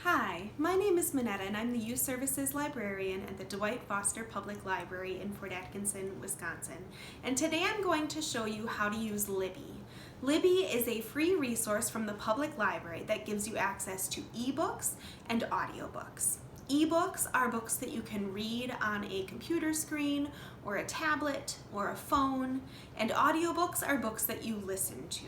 Hi, my name is Minetta and I'm the Youth Services Librarian at the Dwight Foster Public Library in Fort Atkinson, Wisconsin. And today I'm going to show you how to use Libby. Libby is a free resource from the public library that gives you access to ebooks and audiobooks. Ebooks are books that you can read on a computer screen or a tablet or a phone, and audiobooks are books that you listen to.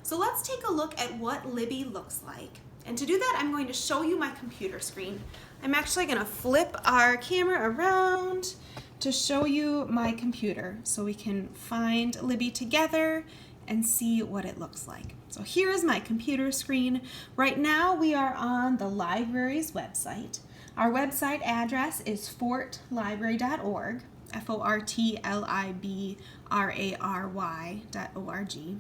So let's take a look at what Libby looks like. And to do that, I'm going to show you my computer screen. I'm actually going to flip our camera around to show you my computer so we can find Libby together and see what it looks like. So here is my computer screen. Right now we are on the library's website. Our website address is fortlibrary.org, fortlibrary.org.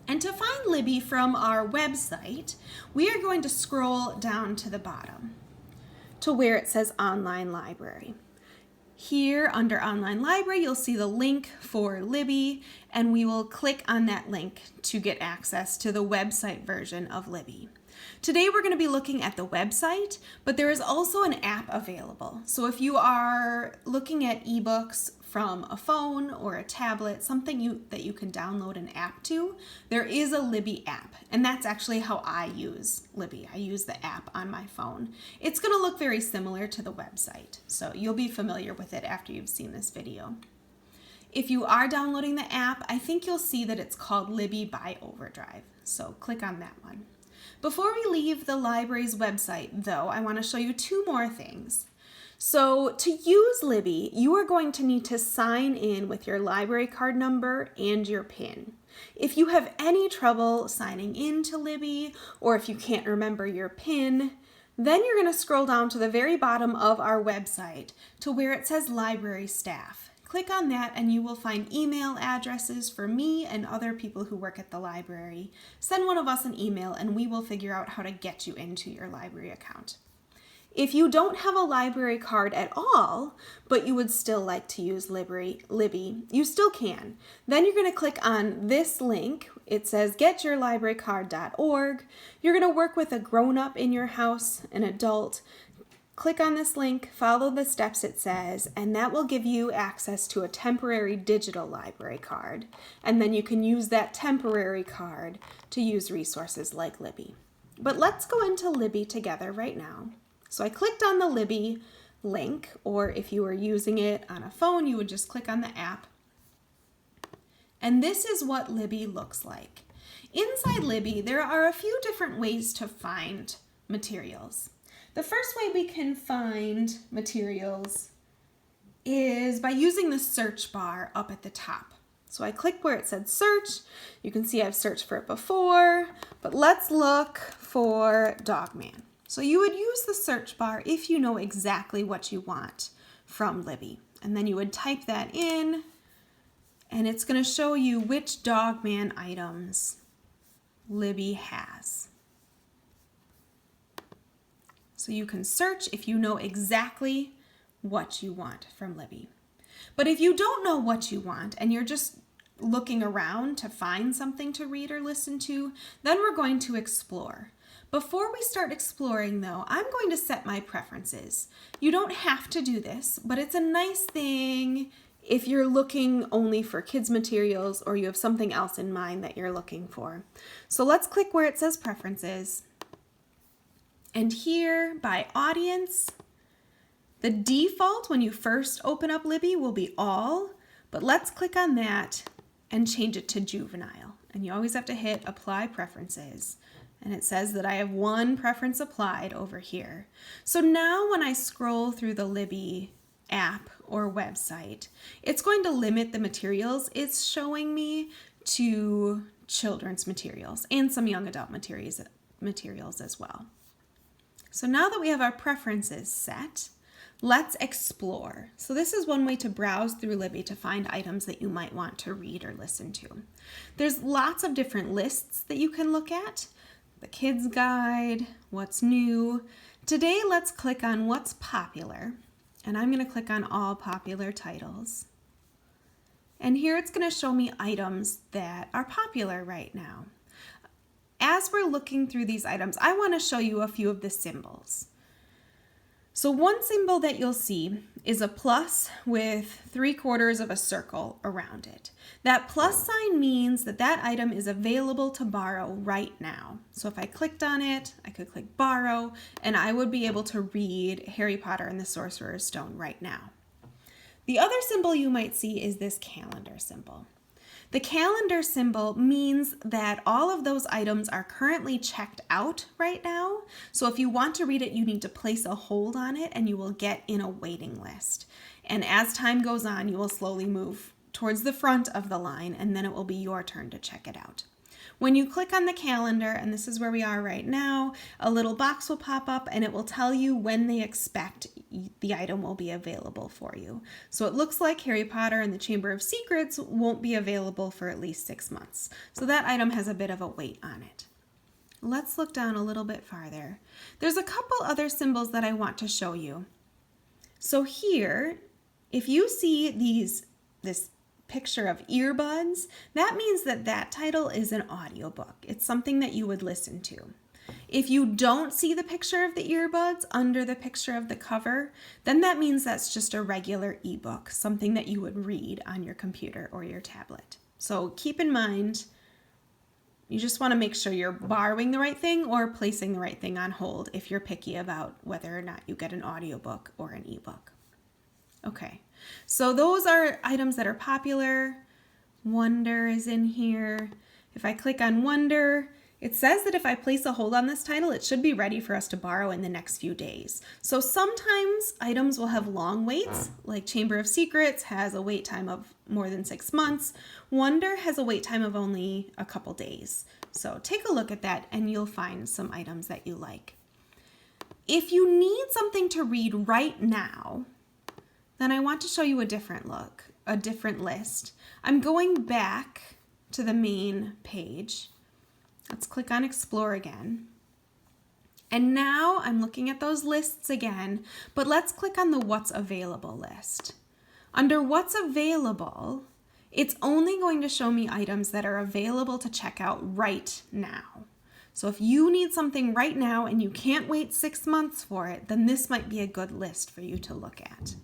And to find Libby from our website, we are going to scroll down to the bottom to where it says Online Library. Here under Online Library, you'll see the link for Libby, and we will click on that link to get access to the website version of Libby. Today we're going to be looking at the website, but there is also an app available. So if you are looking at ebooks from a phone or a tablet, something that you can download an app to, there is a Libby app, and that's actually how I use Libby. I use the app on my phone. It's going to look very similar to the website, so you'll be familiar with it after you've seen this video. If you are downloading the app, I think you'll see that it's called Libby by Overdrive, so click on that one. Before we leave the library's website, though, I want to show you two more things. So to use Libby, you are going to need to sign in with your library card number and your PIN. If you have any trouble signing in to Libby, or if you can't remember your PIN, then you're going to scroll down to the very bottom of our website to where it says Library Staff. Click on that and you will find email addresses for me and other people who work at the library. Send one of us an email and we will figure out how to get you into your library account. If you don't have a library card at all, but you would still like to use Libby, you still can. Then you're going to click on this link. It says getyourlibrarycard.org. You're going to work with a grown-up in your house, an adult. Click on this link, follow the steps it says, and that will give you access to a temporary digital library card. And then you can use that temporary card to use resources like Libby. But let's go into Libby together right now. So I clicked on the Libby link, or if you were using it on a phone, you would just click on the app. And this is what Libby looks like. Inside Libby, there are a few different ways to find materials. The first way we can find materials is by using the search bar up at the top. So I click where it said search. You can see I've searched for it before, but let's look for Dogman. So you would use the search bar if you know exactly what you want from Libby. And then you would type that in, and it's going to show you which Dogman items Libby has. So you can search if you know exactly what you want from Libby. But if you don't know what you want and you're just looking around to find something to read or listen to, then we're going to explore. Before we start exploring, though, I'm going to set my preferences. You don't have to do this, but it's a nice thing if you're looking only for kids' materials or you have something else in mind that you're looking for. So let's click where it says preferences. And here, by audience, the default when you first open up Libby will be all, but let's click on that and change it to juvenile. And you always have to hit apply preferences. And it says that I have one preference applied over here. So now when I scroll through the Libby app or website, it's going to limit the materials it's showing me to children's materials and some young adult materials as well. So now that we have our preferences set, let's explore. So this is one way to browse through Libby to find items that you might want to read or listen to. There's lots of different lists that you can look at. The kids guide, what's new. Today let's click on what's popular, and I'm going to click on all popular titles. And here it's going to show me items that are popular right now. as we're looking through these items, I want to show you a few of the symbols. So one symbol that you'll see is a plus with 3/4 of a circle around it. That plus sign means that that item is available to borrow right now. So if I clicked on it, I could click borrow, and I would be able to read Harry Potter and the Sorcerer's Stone right now. The other symbol you might see is this calendar symbol. The calendar symbol means that all of those items are currently checked out right now. So if you want to read it, you need to place a hold on it and you will get in a waiting list. And as time goes on, you will slowly move towards the front of the line, and then it will be your turn to check it out. When you click on the calendar, and this is where we are right now, a little box will pop up and it will tell you when they expect the item will be available for you. So it looks like Harry Potter and the Chamber of Secrets won't be available for at least 6 months. So that item has a bit of a wait on it. Let's look down a little bit farther. There's a couple other symbols that I want to show you. So here, if you see this picture of earbuds, that means that that title is an audiobook. It's something that you would listen to. If you don't see the picture of the earbuds under the picture of the cover, then that means that's just a regular ebook, something that you would read on your computer or your tablet. So keep in mind, you just want to make sure you're borrowing the right thing or placing the right thing on hold if you're picky about whether or not you get an audiobook or an ebook. Okay, so those are items that are popular. Wonder is in here. If I click on Wonder, it says that if I place a hold on this title, it should be ready for us to borrow in the next few days. So sometimes items will have long waits, like Chamber of Secrets has a wait time of more than 6 months. Wonder has a wait time of only a couple days. So take a look at that and you'll find some items that you like. If you need something to read right now, then I want to show you a different list. I'm going back to the main page. Let's click on Explore again. And now I'm looking at those lists again, but let's click on the What's Available list. Under What's Available, it's only going to show me items that are available to check out right now. So if you need something right now and you can't wait 6 months for it, then this might be a good list for you to look at.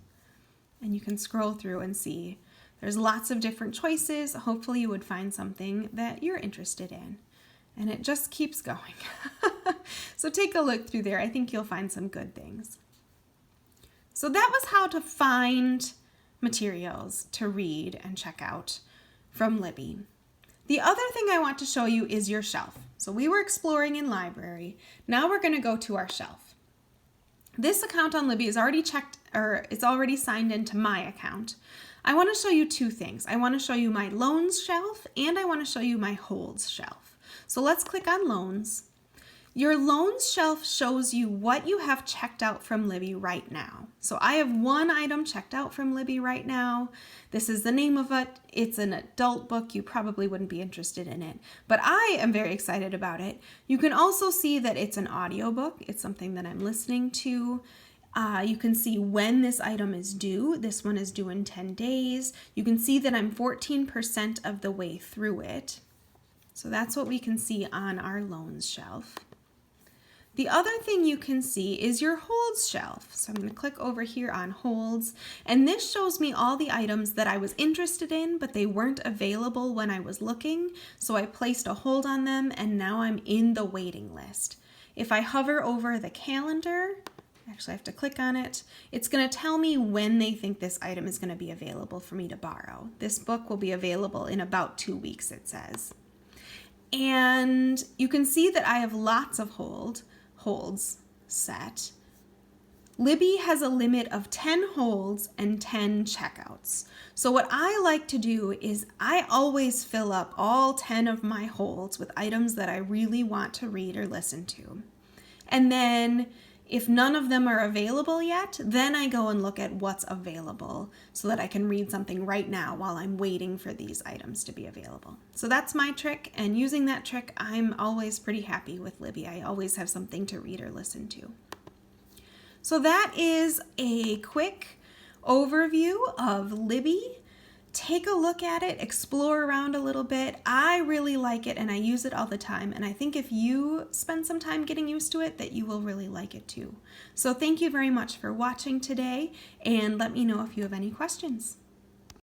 And you can scroll through and see there's lots of different choices. Hopefully you would find something that you're interested in. And it just keeps going. So take a look through there. I think you'll find some good things. So that was how to find materials to read and check out from Libby. The other thing I want to show you is your shelf. So we were exploring in library. Now we're going to go to our shelf. This account on Libby is already checked, or it's already signed into my account. I want to show you two things. I want to show you my loans shelf and I want to show you my holds shelf. So let's click on loans. Your loans shelf shows you what you have checked out from Libby right now. So I have one item checked out from Libby right now. This is the name of it. It's an adult book. You probably wouldn't be interested in it, but I am very excited about it. You can also see that it's an audiobook. It's something that I'm listening to. You can see when this item is due. This one is due in 10 days. You can see that I'm 14% of the way through it. So that's what we can see on our loans shelf. The other thing you can see is your holds shelf. So I'm going to click over here on holds, and this shows me all the items that I was interested in, but they weren't available when I was looking. So I placed a hold on them, and now I'm in the waiting list. If I hover over the calendar, actually I have to click on it, it's going to tell me when they think this item is going to be available for me to borrow. This book will be available in about 2 weeks, it says. And you can see that I have lots of holds set. Libby has a limit of 10 holds and 10 checkouts. So what I like to do is I always fill up all 10 of my holds with items that I really want to read or listen to. And then if none of them are available yet, then I go and look at what's available so that I can read something right now while I'm waiting for these items to be available. So that's my trick, and using that trick, I'm always pretty happy with Libby. I always have something to read or listen to. So that is a quick overview of Libby. take a look at it, explore around a little bit. I really like it and I use it all the time. And I think if you spend some time getting used to it, that you will really like it too. So thank you very much for watching today, and let me know if you have any questions.